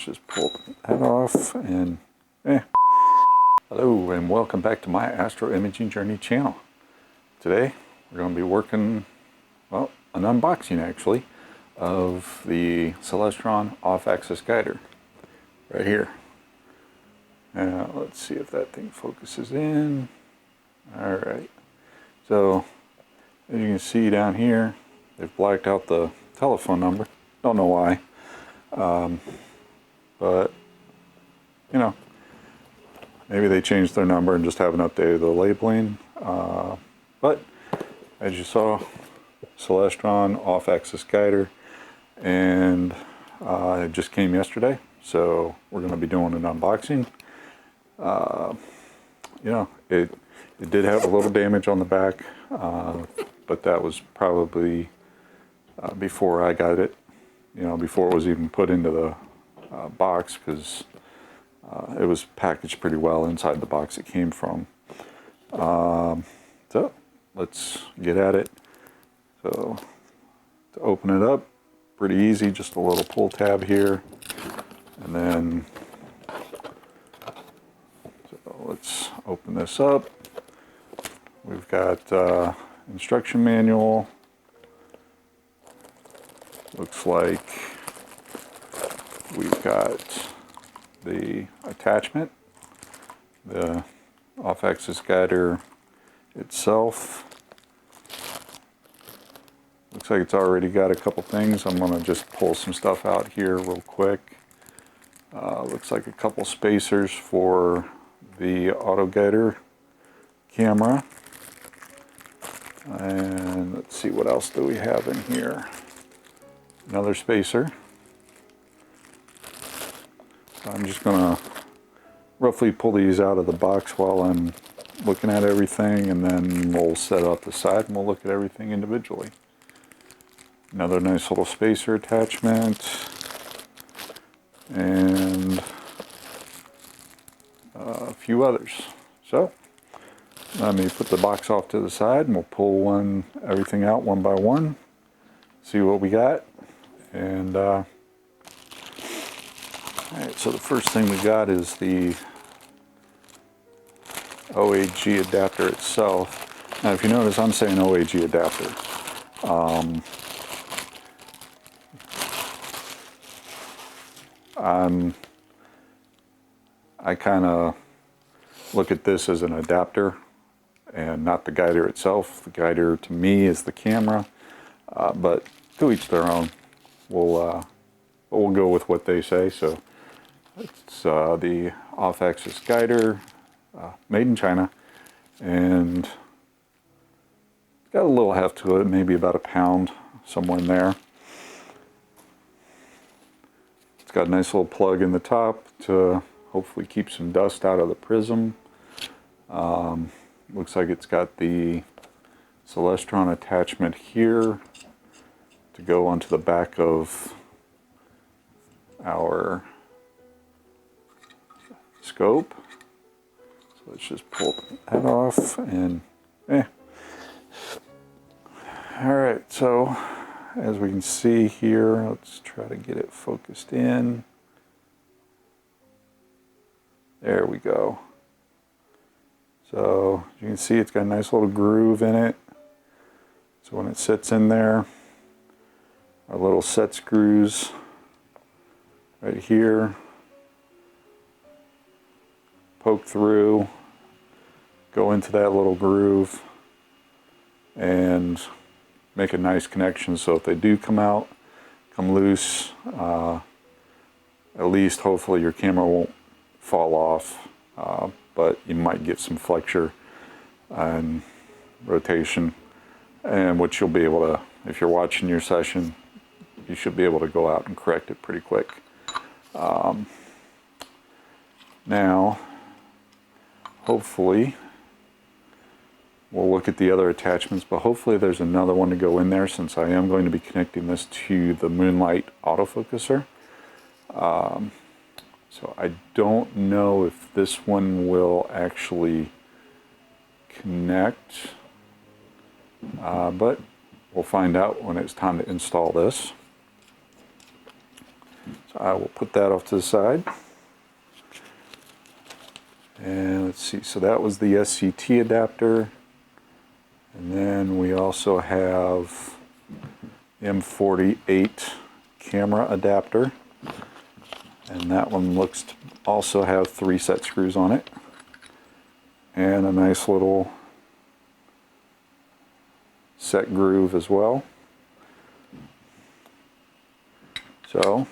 just pull that off and Hello and welcome back to my Astro Imaging Journey channel. Today we're going to be working, well, an unboxing actually, of the Celestron off-axis guider right here. Now let's see if that thing focuses in. Alright, so as you can see down here, they've blacked out the telephone number. Don't know why, but you know, maybe they changed their number and just haven't updated the labeling. But as you saw, Celestron off-axis guider, and it just came yesterday, so we're going to be doing an unboxing. You know, it did have a little damage on the back, but that was probably before I got it. You know, before it was even put into the box, because it was packaged pretty well inside the box it came from. So let's get at it. So to open it up, pretty easy, just a little pull tab here, and then so let's open this up. We've got instruction manual. Looks like we've got the attachment, the off-axis guider itself. Looks like it's already got a couple things. I'm going to just pull some stuff out here real quick. Looks like a couple spacers for the auto guider camera. And let's see, what else do we have in here? Another spacer. So I'm just going to roughly pull these out of the box while I'm looking at everything, and then we'll set up the side and we'll look at everything individually. Another nice little spacer attachment, and a few others. So let me put the box off to the side and we'll pull everything out one by one, see what we got. And alright, so the first thing we got is the OAG adapter itself. Now if you notice, I'm saying OAG adapter. I kind of look at this as an adapter and not the guider itself. The guider to me is the camera, but to each their own. We'll go with what they say. So it's the off-axis guider, made in China, and it's got a little heft to it, maybe about a pound, somewhere in there. It's got a nice little plug in the top to hopefully keep some dust out of the prism. Looks like it's got the Celestron attachment here to go onto the back of our scope. So let's just pull that off and Alright, so as we can see here, let's try to get it focused in. There we go. So you can see it's got a nice little groove in it. So when it sits in there, our little set screws right here poke through, go into that little groove, and make a nice connection. So if they do come loose, at least hopefully your camera won't fall off, but you might get some flexure and rotation, and which you'll be able to, if you're watching your session, you should be able to go out and correct it pretty quick. Now, hopefully, we'll look at the other attachments, but hopefully there's another one to go in there, since I am going to be connecting this to the Moonlight autofocuser. So I don't know if this one will actually connect, but we'll find out when it's time to install this. So I will put that off to the side. And let's see, so that was the SCT adapter. And then we also have M48 camera adapter. And that one looks to also have 3 set screws on it. And a nice little set groove as well. So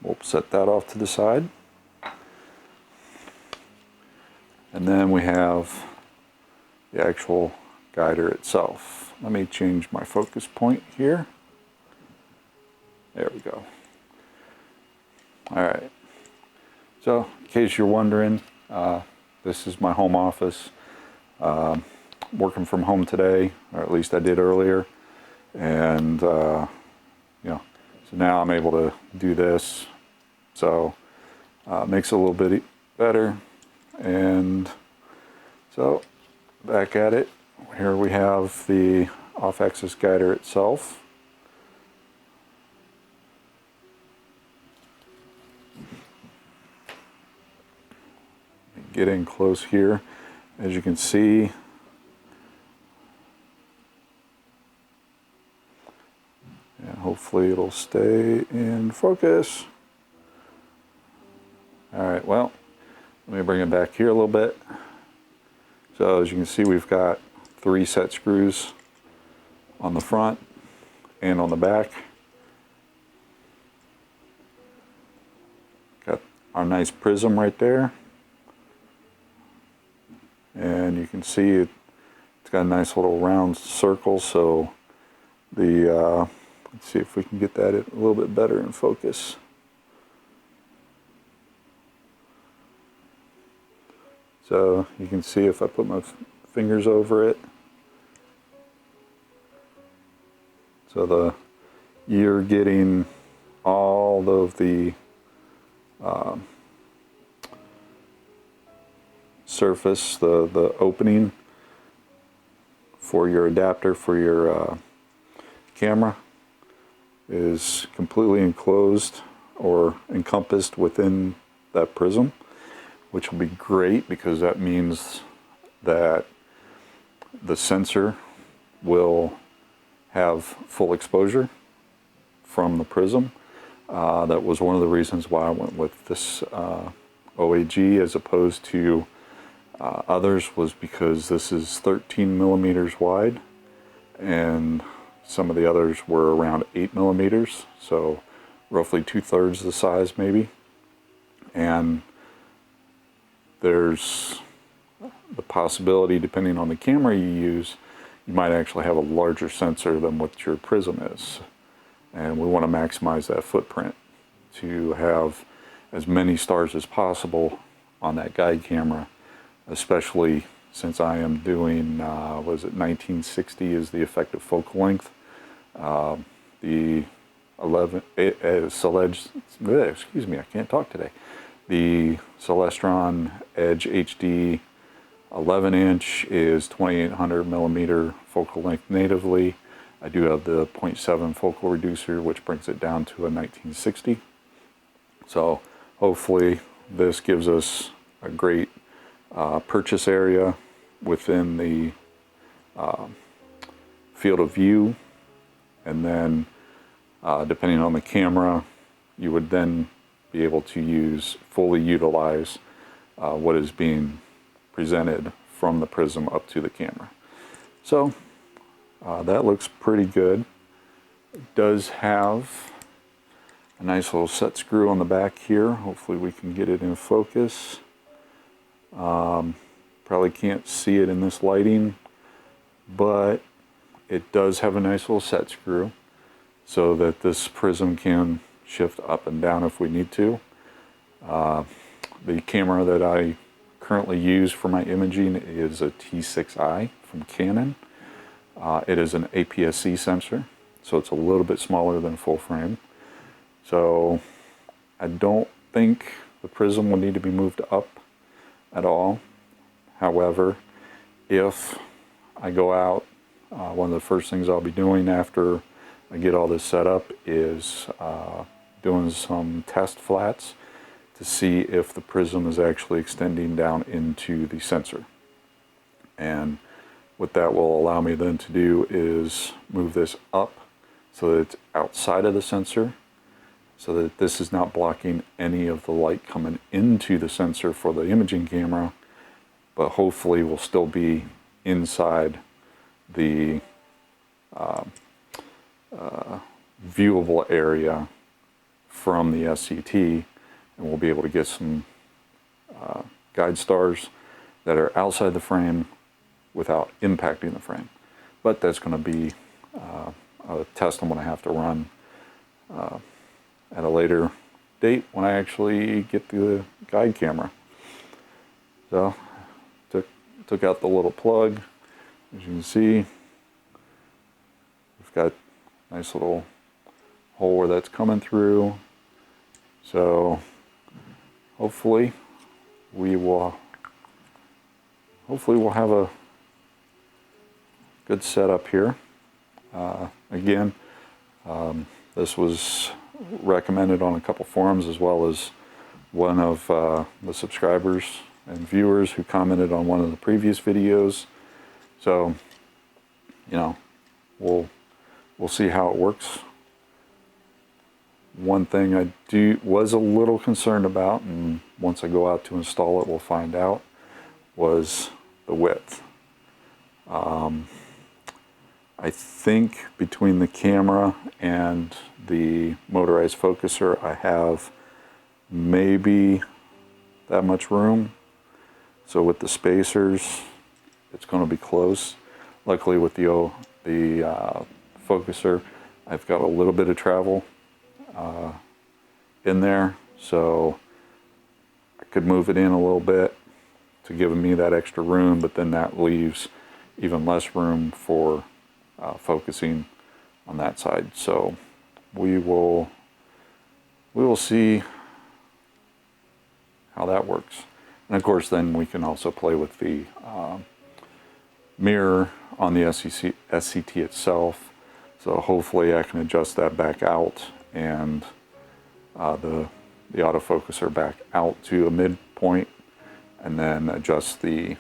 we'll set that off to the side. And then we have the actual guider itself. Let me change my focus point here. There we go. Alright, so in case you're wondering, this is my home office. Working from home today, or at least I did earlier, and so now I'm able to do this, so makes it a little bit better. And so back at it, here we have the off-axis guider itself. Get in close here. As you can see, and hopefully it'll stay in focus. Alright, well, let me bring it back here a little bit. So as you can see, we've got 3 set screws on the front and on the back. Got our nice prism right there. And you can see it's got a nice little round circle, so the let's see if we can get that a little bit better in focus. So you can see if I put my fingers over it, so you're getting all of the surface, the opening for your adapter for your camera is completely enclosed or encompassed within that prism, which will be great because that means that the sensor will have full exposure from the prism. That was one of the reasons why I went with this OAG as opposed to others, was because this is 13 millimeters wide and some of the others were around 8 millimeters, so roughly 2/3 the size maybe. And there's the possibility, depending on the camera you use, you might actually have a larger sensor than what your prism is. And we want to maximize that footprint to have as many stars as possible on that guide camera, especially since I am doing, was it 1960 is the effective focal length. The 11, excuse me, I can't talk today. The Celestron Edge HD 11-inch is 2800 millimeter focal length natively. I do have the 0.7 focal reducer, which brings it down to a 1960. So hopefully this gives us a great purchase area within the field of view. And then depending on the camera, you would then be able to fully utilize what is being presented from the prism up to the camera. So that looks pretty good. It does have a nice little set screw on the back here. Hopefully we can get it in focus. Probably can't see it in this lighting, but it does have a nice little set screw so that this prism can shift up and down if we need to. The camera that I currently use for my imaging is a T6i from Canon. It is an APS-C sensor, so it's a little bit smaller than full frame. So I don't think the prism will need to be moved up at all. However, if I go out, one of the first things I'll be doing after I get all this set up is doing some test flats to see if the prism is actually extending down into the sensor. And what that will allow me then to do is move this up so that it's outside of the sensor, so that this is not blocking any of the light coming into the sensor for the imaging camera, but hopefully will still be inside the viewable area from the SCT, and we'll be able to get some guide stars that are outside the frame without impacting the frame. But that's going to be a test I'm going to have to run at a later date when I actually get the guide camera. So took out the little plug. As you can see, we've got a nice little hole where that's coming through. So hopefully we'll have a good setup here. Again, this was recommended on a couple forums, as well as one of the subscribers and viewers who commented on one of the previous videos. So, you know, we'll see how it works. One thing I was a little concerned about, and once I go out to install it, we'll find out, was the width. I think between the camera and the motorized focuser, I have maybe that much room. So with the spacers, it's going to be close. Luckily with the focuser, I've got a little bit of travel in there, so I could move it in a little bit to give me that extra room, but then that leaves even less room for focusing on that side. So we will see how that works. And of course then we can also play with the mirror on the SCT itself. So hopefully I can adjust that back out, and the autofocuser back out to a midpoint, and then adjust the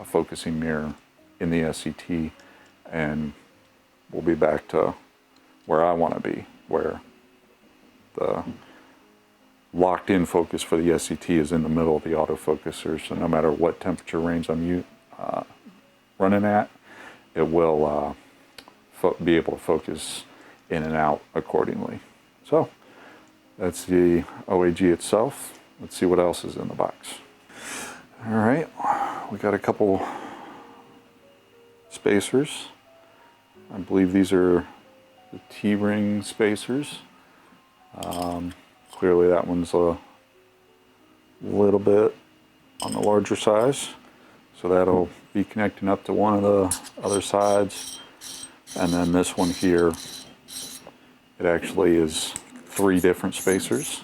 focusing mirror in the SCT, and we'll be back to where I want to be, where the locked in focus for the SCT is in the middle of the autofocuser, so no matter what temperature range I'm running at, it will be able to focus in and out accordingly. So that's the OAG itself. Let's see what else is in the box. All right, we got a couple spacers. I believe these are the T-ring spacers. Clearly that one's a little bit on the larger size, so that'll be connecting up to one of the other sides. And then this one here, it actually is 3 different spacers.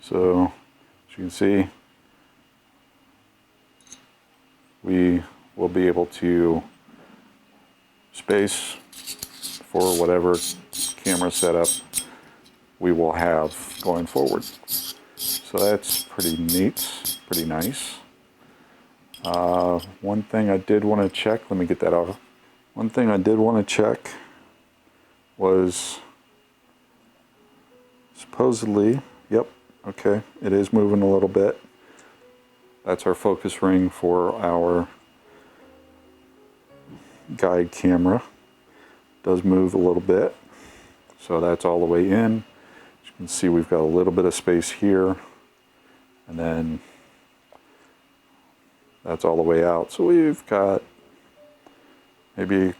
So as you can see, we will be able to space for whatever camera setup we will have going forward. So that's pretty neat, pretty nice. One thing I did want to check, let me get that off. One thing I did want to check was supposedly, yep, okay, it is moving a little bit. That's our focus ring for our guide camera. It does move a little bit, so that's all the way in. As you can see, we've got a little bit of space here, and then that's all the way out. So we've got maybe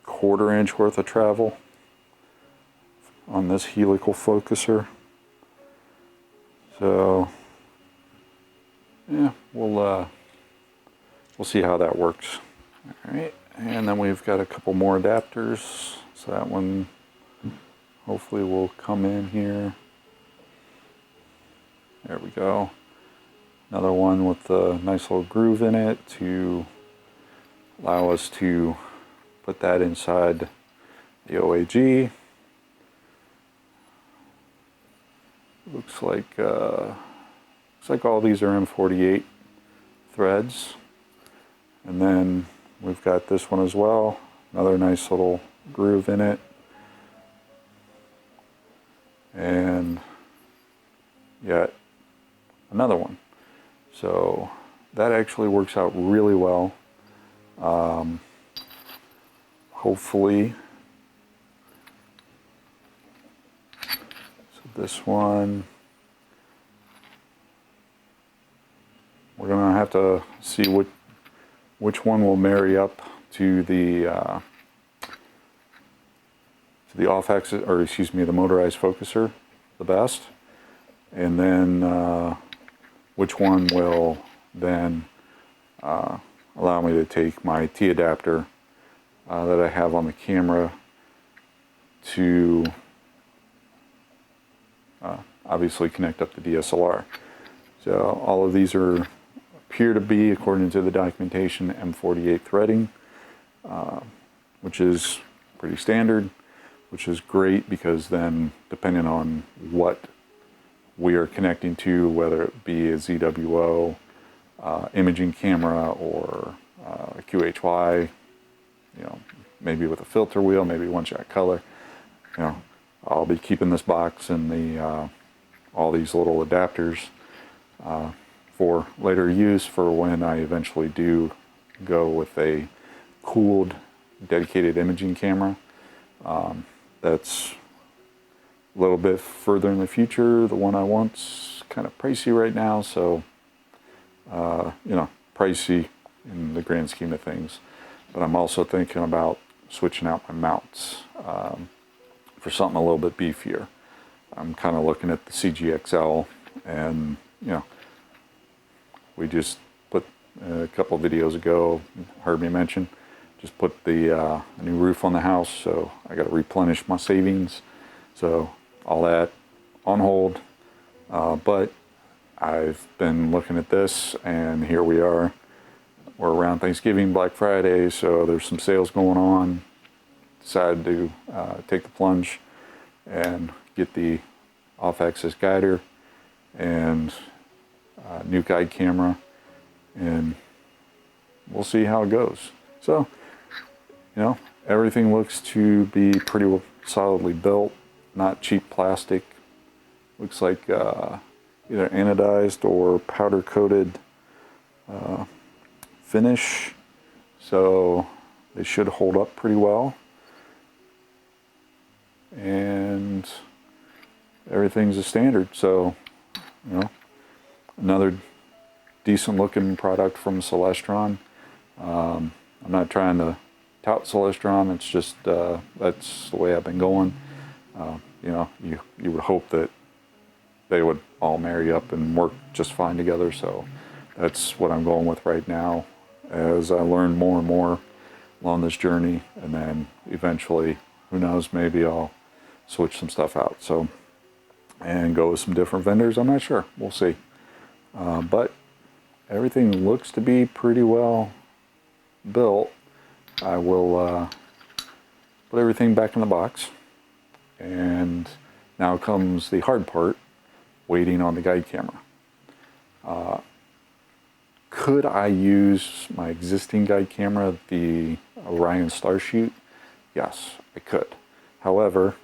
1/4 inch worth of travel on this helical focuser. So yeah, we'll see how that works. All right, and then we've got a couple more adapters. So that one hopefully will come in here. There we go. Another one with a nice little groove in it to allow us to put that inside the OAG. Looks like all these are M48 threads. And then we've got this one as well. Another nice little groove in it. And yet another one. So that actually works out really well. Hopefully, so this one, we're gonna have to see which one will marry up to the off-axis, or excuse me, the motorized focuser the best, and then which one will then allow me to take my T adapter that I have on the camera to obviously connect up the DSLR. So all of these appear to be, according to the documentation, M48 threading, which is pretty standard, which is great because then depending on what we are connecting to, whether it be a ZWO, imaging camera, or a QHY, maybe with a filter wheel, maybe one-shot color, I'll be keeping this box and the all these little adapters for later use for when I eventually do go with a cooled dedicated imaging camera. That's a little bit further in the future. The one I want's kind of pricey right now, so pricey in the grand scheme of things. But I'm also thinking about switching out my mounts for something a little bit beefier. I'm kind of looking at the CGXL, and we just put a couple of videos ago, heard me mention, just put the new roof on the house, so I got to replenish my savings. So all that on hold, but I've been looking at this, and here we are. We're around Thanksgiving, Black Friday, so there's some sales going on. Decided to take the plunge and get the off-axis guider and new guide camera, and we'll see how it goes. So, everything looks to be pretty solidly built, not cheap plastic. Looks like either anodized or powder coated finish, so they should hold up pretty well. And everything's a standard, so another decent looking product from Celestron. I'm not trying to tout Celestron, it's just that's the way I've been going. You would hope that they would all marry up and work just fine together, so that's what I'm going with right now as I learn more and more along this journey, and then eventually, who knows, maybe I'll switch some stuff out, so, and go with some different vendors. I'm not sure, we'll see. But everything looks to be pretty well built. I will put everything back in the box, and now comes the hard part, waiting on the guide camera. Could I use my existing guide camera, the Orion Starshoot? Yes, I could. However,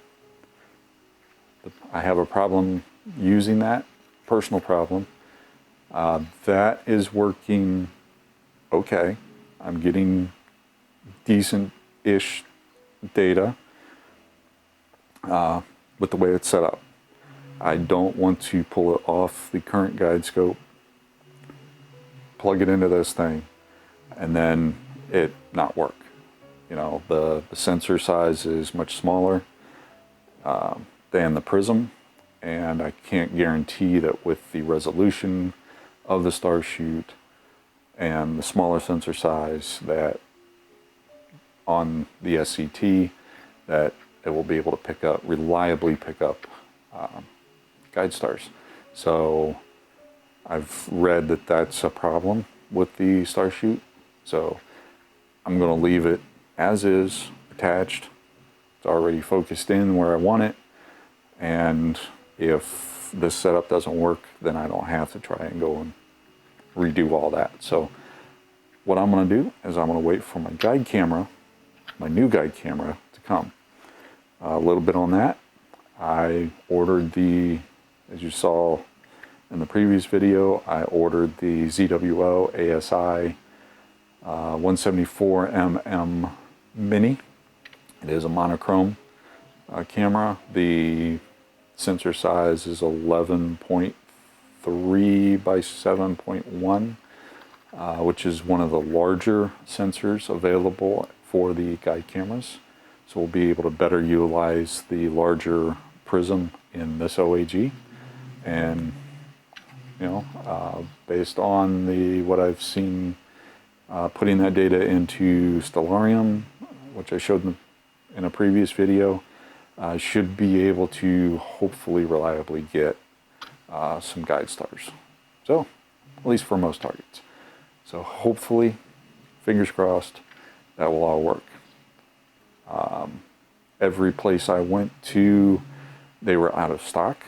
I have a problem using that, personal problem. That is working okay. I'm getting decent-ish data with the way it's set up. I don't want to pull it off the current guide scope, plug it into this thing, and then it not work. The sensor size is much smaller than the Prism, and I can't guarantee that with the resolution of the Starshoot and the smaller sensor size that on the SCT, that it will be able to reliably pick up guide stars. So I've read that that's a problem with the Starshoot, so I'm going to leave it as is, attached, It's already focused in where I want it, and if this setup doesn't work, then I don't have to try and go and redo all that. So what I'm going to do is I'm going to wait for my guide camera, my new guide camera, to come. A little bit on that. I ordered the, as you saw in the previous video, I ordered the ZWO ASI 174mm Mini. It is a monochrome camera. The sensor size is 11.3 by 7.1, which is one of the larger sensors available for the guide cameras. So we'll be able to better utilize the larger prism in this OAG. And you know, based on what I've seen, putting that data into Stellarium, which I showed in a previous video, should be able to hopefully reliably get some guide stars. So, at least for most targets. So hopefully, fingers crossed, that will all work. Every place I went to, they were out of stock,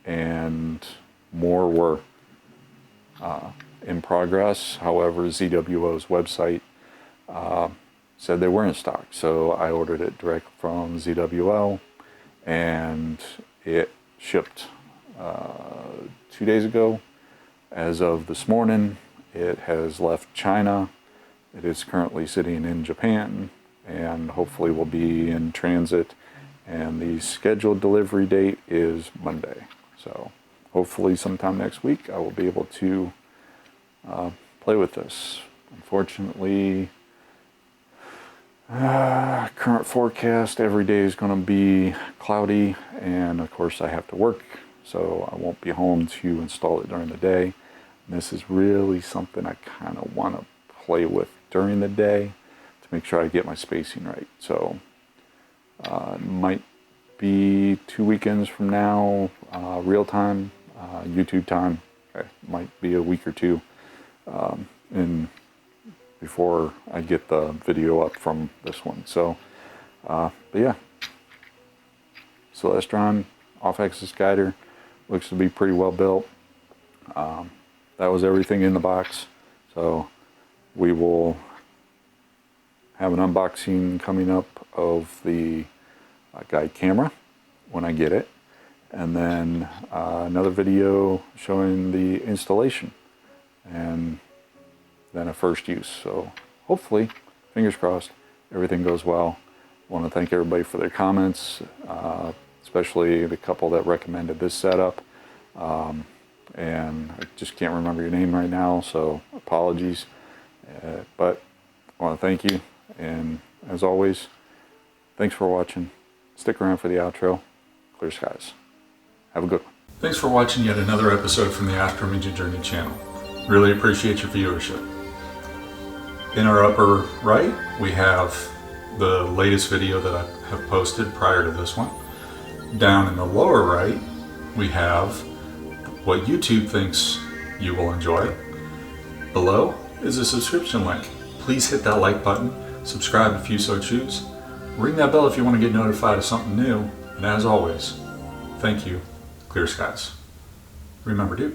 and more were in progress. However, ZWO's website said they were in stock, so I ordered it direct from ZWO, and it shipped 2 days ago. As of this morning, it has left China. It is currently sitting in Japan, and hopefully will be in transit, and the scheduled delivery date is Monday. So hopefully sometime next week I will be able to play with this. Unfortunately, current forecast every day is going to be cloudy, and of course I have to work, so I won't be home to install it during the day. And this is really something I kind of want to play with during the day to make sure I get my spacing right. So it might be 2 weekends from now, real time, YouTube time. It might be a week or two before I get the video up from this one. So, but yeah, Celestron off-axis guider looks to be pretty well built. That was everything in the box. So we will have an unboxing coming up of the guide camera when I get it, and then another video showing the installation, and then a first use. So hopefully, fingers crossed, everything goes well. I want to thank everybody for their comments, especially the couple that recommended this setup. And I just can't remember your name right now, so apologies. But I want to thank you, and as always, thanks for watching. Stick around for the outro. Clear skies. Have a good one. Thanks for watching yet another episode from the Astro Imaging Journey channel. Really appreciate your viewership. In our upper right, we have the latest video that I have posted prior to this one. Down in the lower right, we have what YouTube thinks you will enjoy. Below is a subscription link. Please hit that like button, subscribe if you so choose, ring that bell if you want to get notified of something new, and as always, thank you. Clear skies. Remember to